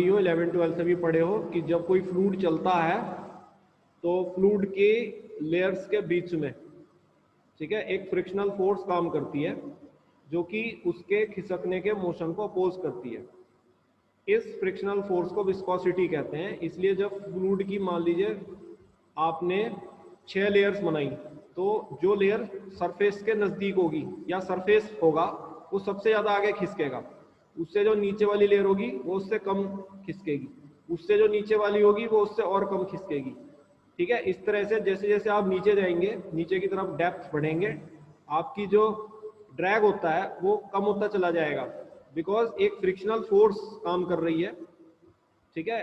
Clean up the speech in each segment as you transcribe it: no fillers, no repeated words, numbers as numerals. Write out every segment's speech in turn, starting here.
11 12 से भी पढ़े हो कि जब कोई फ्लूइड चलता है तो फ्लूइड के लेयर्स के बीच में, ठीक है, एक फ्रिक्शनल फोर्स काम करती है जो कि उसके खिसकने के मोशन को अपोज करती है। इस फ्रिक्शनल फोर्स को विस्कोसिटी कहते हैं। इसलिए जब फ्लूइड की, मान लीजिए आपने 6 लेयर्स बनाई, तो जो लेयर सरफेस के नज़दीक होगी या सरफेस होगा वो सबसे ज़्यादा आगे खिसकेगा, उससे जो नीचे वाली लेयर होगी वो उससे कम खिसकेगी, उससे जो नीचे वाली होगी वो उससे और कम खिसकेगी। ठीक है, इस तरह से जैसे जैसे आप नीचे जाएंगे, नीचे की तरफ डेप्थ बढ़ेंगे, आपकी जो ड्रैग होता है वो कम होता चला जाएगा, बिकॉज एक फ्रिक्शनल फोर्स काम कर रही है, ठीक है,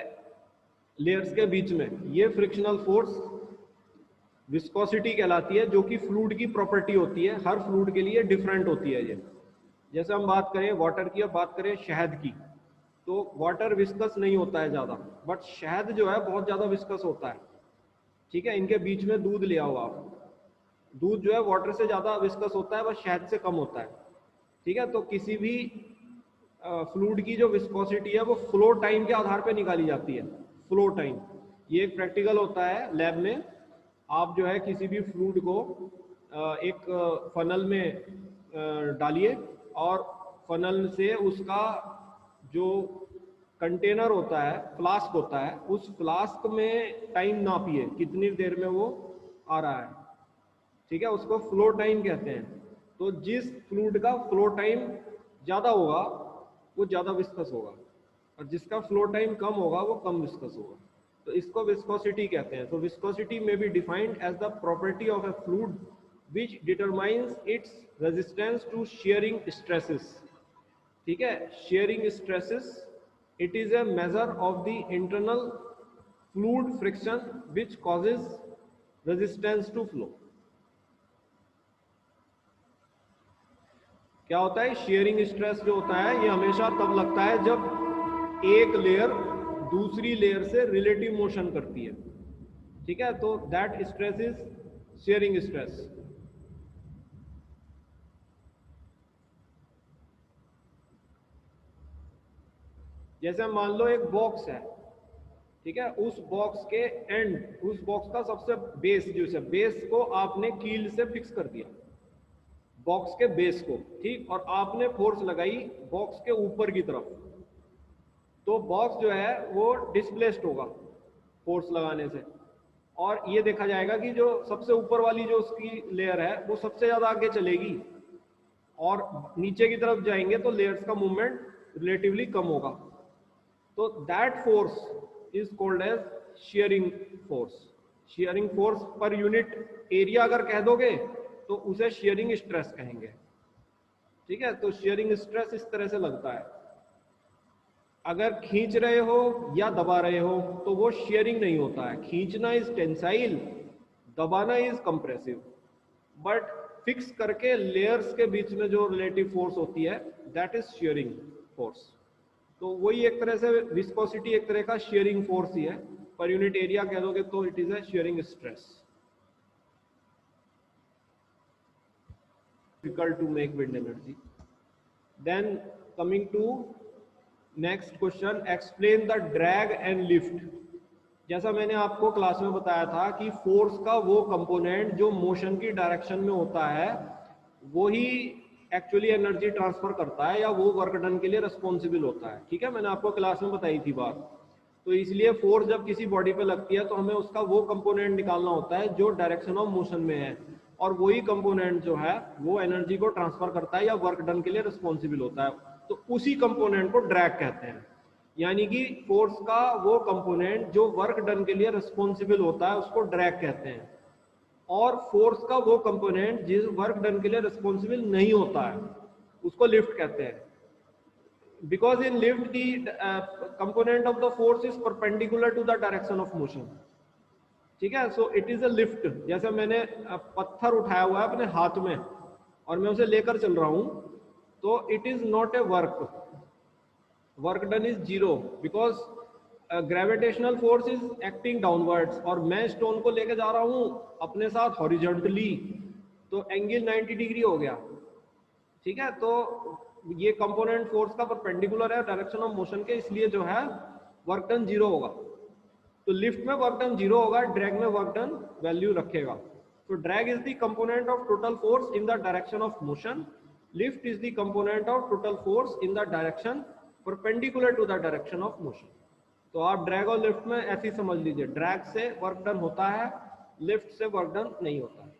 लेयर्स के बीच में। ये फ्रिक्शनल फोर्स विस्कोसिटी कहलाती है, जो कि फ्लूइड की प्रॉपर्टी होती है। हर फ्लूइड के लिए डिफरेंट होती है ये। जैसे हम बात करें वाटर की और बात करें शहद की, तो वाटर विस्कस नहीं होता है ज़्यादा, बट शहद जो है बहुत ज़्यादा विस्कस होता है। ठीक है, इनके बीच में दूध ले आओ आप, दूध जो है वाटर से ज़्यादा विस्कस होता है, बस शहद से कम होता है। ठीक है, तो किसी भी फ्लूइड की जो विस्कोसिटी है वो फ्लो टाइम के आधार पर निकाली जाती है। फ्लो टाइम, ये एक प्रैक्टिकल होता है लैब में। आप जो है किसी भी फ्लूइड को एक फनल में डालिए और फनल से उसका जो कंटेनर होता है, फ्लास्क होता है, उस फ्लास्क में टाइम नापिए कितनी देर में वो आ रहा है। ठीक है, उसको फ्लो टाइम कहते हैं। तो जिस फ्लूइड का फ्लो टाइम ज़्यादा होगा वो ज़्यादा विस्कस होगा, और जिसका फ्लो टाइम कम होगा वो कम विस्कस होगा। तो इसको विस्कोसिटी कहते हैं। तो viscosity may be defined as the property of a fluid which determines its resistance to shearing stresses। ठीक है, shearing stresses, it is a measure of the internal fluid friction which causes resistance to flow। क्या होता है sharing stress? जो होता है ये हमेशा तब लगता है जब एक लेयर दूसरी लेयर से रिलेटिव मोशन करती है। ठीक है, तो that stress is sharing stress. जैसे मान लो एक बॉक्स है, ठीक है, उस बॉक्स के एंड, उस बॉक्स का सबसे बेस जो है, बेस को आपने कील से फिक्स कर दिया, बॉक्स के बेस को, ठीक, और आपने फोर्स लगाई बॉक्स के ऊपर की तरफ, तो बॉक्स जो है वो डिस्प्लेस्ड होगा फोर्स लगाने से, और ये देखा जाएगा कि जो सबसे ऊपर वाली जो उसकी लेयर है वो सबसे ज़्यादा आगे चलेगी, और नीचे की तरफ जाएंगे तो लेयर्स का मूवमेंट रिलेटिवली कम होगा। तो that force is called as shearing force. Shearing force पर यूनिट एरिया अगर कह दोगे तो उसे शेयरिंग स्ट्रेस कहेंगे। ठीक है, तो शेयरिंग स्ट्रेस इस तरह से लगता है। अगर खींच रहे हो या दबा रहे हो तो वो शेयरिंग नहीं होता है। खींचना इज टेंसाइल, दबाना इज कंप्रेसिव। बट फिक्स करके लेयर्स के बीच में जो रिलेटिव फोर्स होती है दैट इज शेयरिंग फोर्स। तो वही एक तरह से विस्कोसिटी एक तरह का शेयरिंग फोर्स ही है। पर यूनिट एरिया कह दोगे तो it is a sharing stress. Difficult to make wind energy. Then coming to next question, explain the drag and lift। जैसा मैंने आपको क्लास में बताया था कि फोर्स का वो कंपोनेंट जो मोशन की डायरेक्शन में होता है वो ही एक्चुअली एनर्जी ट्रांसफर करता है या वो वर्क डन के लिए रिस्पॉन्सिबल होता है। ठीक है, मैंने आपको क्लास में बताई थी बात। तो इसलिए फोर्स जब किसी बॉडी पे लगती है तो हमें उसका वो कंपोनेंट निकालना होता है जो डायरेक्शन ऑफ मोशन में है, और वही कंपोनेंट जो है वो एनर्जी को ट्रांसफर करता है या वर्क डन के लिए रिस्पॉन्सिबल होता है। तो उसी कंपोनेंट को ड्रैग कहते हैं। यानी कि फोर्स का वो कंपोनेंट जो वर्क डन के लिए रिस्पॉन्सिबल होता है उसको ड्रैग कहते हैं, और फोर्स का वो कंपोनेंट जिस वर्क डन के लिए रिस्पॉन्सिबल नहीं होता है उसको लिफ्ट कहते हैं। Because in lift the component of the force is perpendicular to the direction of motion। ठीक है, so it is a lift. जैसे मैंने पत्थर उठाया हुआ है अपने हाथ में और मैं उसे लेकर चल रहा हूं, तो it is not a work, work done is zero, because gravitational force is acting downwards, और मैं स्टोन को लेके जा रहा हूं अपने साथ हॉरिजॉन्टली, तो एंगल 90 डिग्री हो गया। ठीक है, तो ये कंपोनेंट फोर्स का परपेंडिकुलर है डायरेक्शन ऑफ मोशन के, इसलिए जो है वर्क डन 0 होगा। तो लिफ्ट में वर्क डन 0 होगा, ड्रैग में वर्क डन वैल्यू रखेगा। तो drag is the component of total force in the direction of motion, lift is the component of total force in the direction perpendicular to the direction of motion. तो आप drag और lift में ऐसे ही समझ लीजिए, drag से work done होता है, लिफ्ट से वर्क डन नहीं होता है।